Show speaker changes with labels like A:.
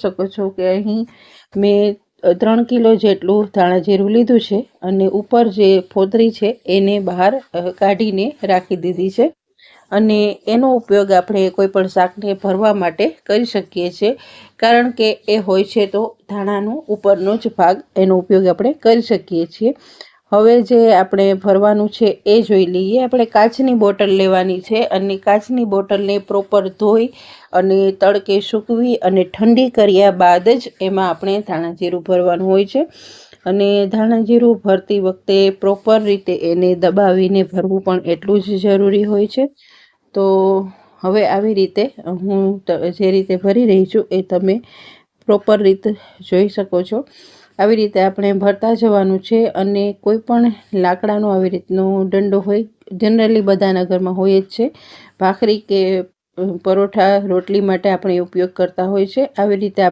A: શકો છો કે અહીં મેં 3 કિલો જેટલું ધાણા જીરું લીધું છે અને ઉપર જે ફોતરી છે એને બહાર કાઢીને રાખી દીધી છે અને એનો ઉપયોગ આપણે કોઈ પણ શાકને ભરવા માટે કરી શકીએ છીએ, કારણ કે એ હોય છે તો ધાણાનો ઉપરનો જ ભાગ એનો ઉપયોગ આપણે કરી શકીએ છીએ। હવે જે આપણે ભરવાનું છે એ જોઈ લઈએ। આપણે કાચની બોટલ લેવાની છે અને કાચની બોટલને પ્રોપર ધોઈ અને તડકે સૂકવી અને ઠંડી કર્યા બાદ જ એમાં આપણે ધાણા જીરું ભરવાનું હોય છે અને ધાણા જીરું ભરતી વખતે પ્રોપર રીતે એને દબાવીને ભરવું પણ એટલું જ જરૂરી હોય છે। તો હવે આવી રીતે હું જે રીતે ભરી રહી છું એ તમે પ્રોપર રીતે જોઈ શકો છો। આવી રીતે આપણે ભરતા જવાનું છે અને કોઈ પણ લાકડાનો આવી રીતનો દંડો હોય, જનરલી બધાના ઘરમાં હોય જ છે, ભાખરી કે પરોઠા રોટલી માટે આપણે ઉપયોગ કરતા હોય છે। આવી રીતે